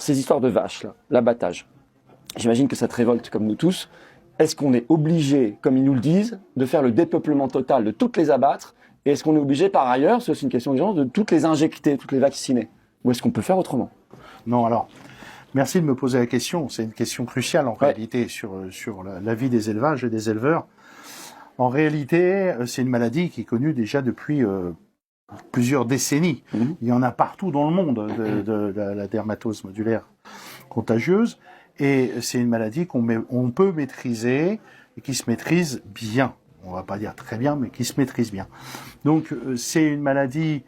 ces histoires de vaches, là, l'abattage, j'imagine que ça te révolte comme nous tous. Est-ce qu'on est obligé, comme ils nous le disent, de faire le dépeuplement total, de toutes les abattre? Et est-ce qu'on est obligé, par ailleurs, c'est aussi une question d'urgence, de toutes les injecter, toutes les vacciner? Ou est-ce qu'on peut faire autrement? Non, alors, merci de me poser la question. C'est une question cruciale, en réalité, sur la vie des élevages et des éleveurs. En réalité, c'est une maladie qui est connue déjà depuis plusieurs décennies. Il y en a partout dans le monde, de la dermatose modulaire contagieuse. Et c'est une maladie on peut maîtriser et qui se maîtrise bien. On va pas dire très bien, mais qui se maîtrise bien. Donc, c'est une maladie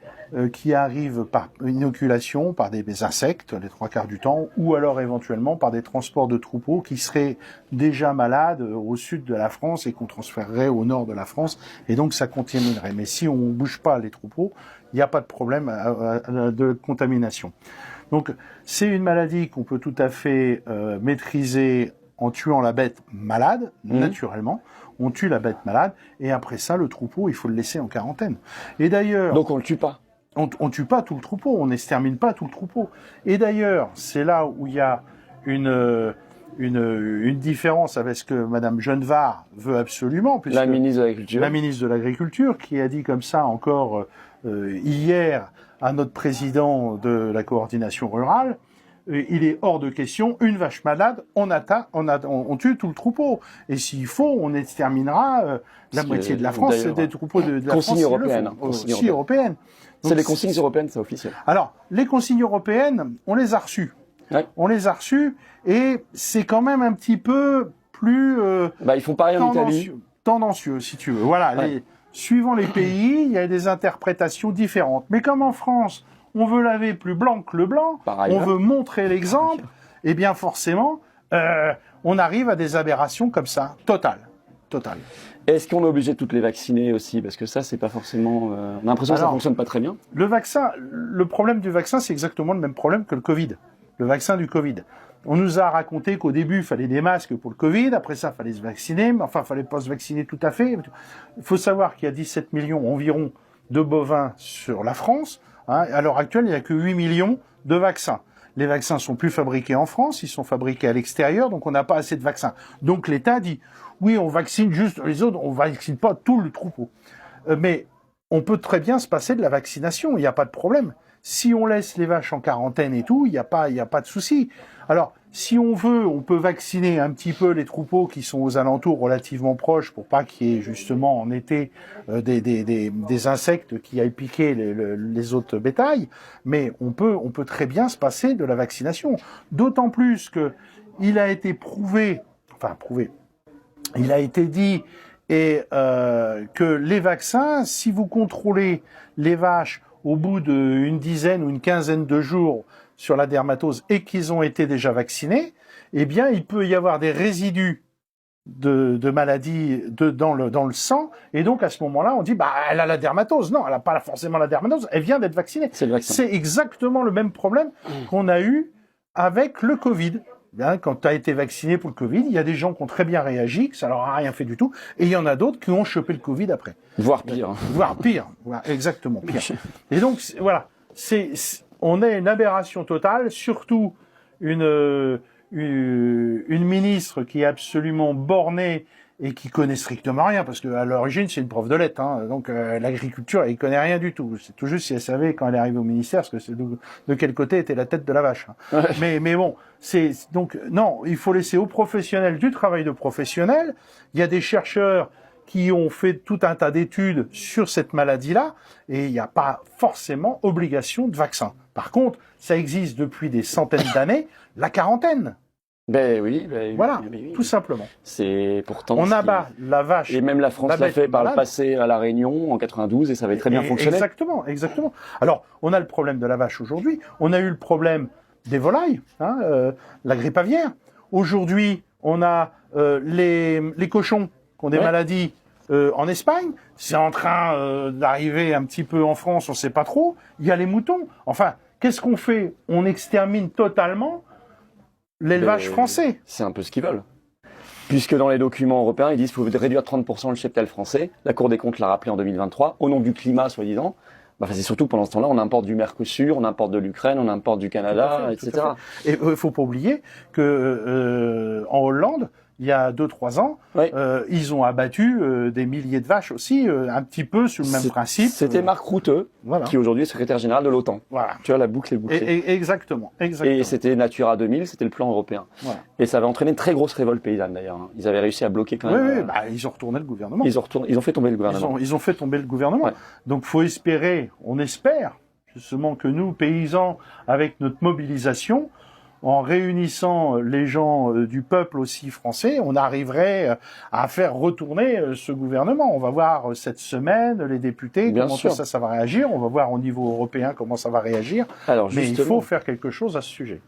qui arrive par inoculation, par des insectes, les 3/4 du temps, ou alors éventuellement par des transports de troupeaux qui seraient déjà malades au sud de la France et qu'on transférerait au nord de la France, et donc ça contaminerait. Mais si on bouge pas les troupeaux, il n'y a pas de problème de contamination. Donc c'est une maladie qu'on peut tout à fait maîtriser en tuant la bête malade, naturellement. On tue la bête malade, et après ça, le troupeau, il faut le laisser en quarantaine. Et d'ailleurs... Donc on le tue pas? On tue pas tout le troupeau, on n'extermine pas tout le troupeau. Et d'ailleurs, c'est là où il y a une différence avec ce que Madame Genevard veut absolument. La ministre de l'Agriculture. La ministre de l'Agriculture, qui a dit comme ça encore hier à notre président de la coordination rurale, il est hors de question, une vache malade, on tue tout le troupeau. Et s'il faut, on exterminera la moitié de la France, des troupeaux de la consigne France. Consigne européenne. C'est les consignes européennes, c'est officiel. Alors, les consignes européennes, on les a reçues. Ouais. On les a reçues, et c'est quand même un petit peu plus... ils font pareil en Italie. Tendancieux, si tu veux. Voilà, ouais. Suivant les pays, il y a des interprétations différentes. Mais comme en France, on veut laver plus blanc que le blanc, on veut montrer l'exemple, et bien forcément, on arrive à des aberrations comme ça, totales. Est-ce qu'on est obligé de toutes les vacciner aussi? Parce que ça, c'est pas forcément... on a l'impression que ça fonctionne pas très bien. Le problème du vaccin, c'est exactement le même problème que le Covid. Le vaccin du Covid. On nous a raconté qu'au début, il fallait des masques pour le Covid, après ça, il fallait se vacciner, mais enfin, il fallait pas se vacciner tout à fait. Il faut savoir qu'il y a 17 millions environ de bovins sur la France. À l'heure actuelle, il n'y a que 8 millions de vaccins. Les vaccins sont plus fabriqués en France, ils sont fabriqués à l'extérieur, donc on n'a pas assez de vaccins. Donc l'État dit, oui, on vaccine juste les autres, on vaccine pas tout le troupeau. Mais on peut très bien se passer de la vaccination, il n'y a pas de problème. Si on laisse les vaches en quarantaine et tout, il n'y a pas de souci. Alors, si on veut, on peut vacciner un petit peu les troupeaux qui sont aux alentours relativement proches pour pas qu'il y ait justement en été des insectes qui aillent piquer les autres bétails. Mais on peut très bien se passer de la vaccination. D'autant plus que il a été il a été dit que les vaccins, si vous contrôlez les vaches au bout d'une dizaine ou une quinzaine de jours sur la dermatose et qu'ils ont été déjà vaccinés, eh bien, il peut y avoir des résidus de maladies dans le sang, et donc à ce moment-là, on dit, elle a la dermatose. Non, elle n'a pas forcément la dermatose, elle vient d'être vaccinée. C'est exactement le même problème qu'on a eu avec le Covid. Bien, quand tu as été vacciné pour le Covid, il y a des gens qui ont très bien réagi, que ça leur a rien fait du tout, et il y en a d'autres qui ont chopé le Covid après. Voire pire. Voire pire, exactement pire. Et donc, voilà, on a une aberration totale, surtout une ministre qui est absolument bornée et qui connaît strictement rien, parce qu'à l'origine, c'est une prof de lettres, donc l'agriculture, elle connaît rien du tout. C'est tout juste si elle savait quand elle est arrivée au ministère, parce que c'est de quel côté était la tête de la vache. Ouais. Mais bon, donc non, il faut laisser aux professionnels du travail de professionnels. Il y a des chercheurs qui ont fait tout un tas d'études sur cette maladie-là, et il n'y a pas forcément obligation de vaccin. Par contre, ça existe depuis des centaines d'années, la quarantaine. Voilà, tout simplement. C'est pourtant. On abat la vache. Et même la France l'a fait par le passé à La Réunion en 92 et ça avait très bien fonctionné. Exactement. Alors, on a le problème de la vache aujourd'hui. On a eu le problème des volailles, la grippe aviaire. Aujourd'hui, on a les cochons qui ont des maladies en Espagne. C'est en train d'arriver un petit peu en France, on ne sait pas trop. Il y a les moutons. Enfin, qu'est-ce qu'on fait? On extermine totalement l'élevage français. C'est un peu ce qu'ils veulent. Puisque dans les documents européens, ils disent qu'il faut réduire 30% le cheptel français. La Cour des comptes l'a rappelé en 2023, au nom du climat, soi-disant. Enfin, c'est surtout pendant ce temps-là, on importe du Mercosur, on importe de l'Ukraine, on importe du Canada, etc. Et il faut pas oublier que en Hollande, il y a 2-3 ans, ils ont abattu des milliers de vaches aussi, un petit peu sur le même principe. C'était Mark Rutte, qui aujourd'hui est secrétaire général de l'OTAN. Voilà. Tu vois, la boucle est bouclée. Exactement. Et c'était Natura 2000, c'était le plan européen. Voilà. Et ça avait entraîné une très grosse révolte paysanne d'ailleurs. Ils avaient réussi à bloquer quand même. Oui, bah, ils ont retourné le gouvernement. Ils ont fait tomber le gouvernement. Ils ont fait tomber le gouvernement. Ouais. Donc faut espérer, on espère justement que nous, paysans, avec notre mobilisation, en réunissant les gens du peuple aussi français, on arriverait à faire retourner ce gouvernement. On va voir cette semaine les députés, comment ça va réagir. On va voir au niveau européen comment ça va réagir. Alors, mais il faut faire quelque chose à ce sujet.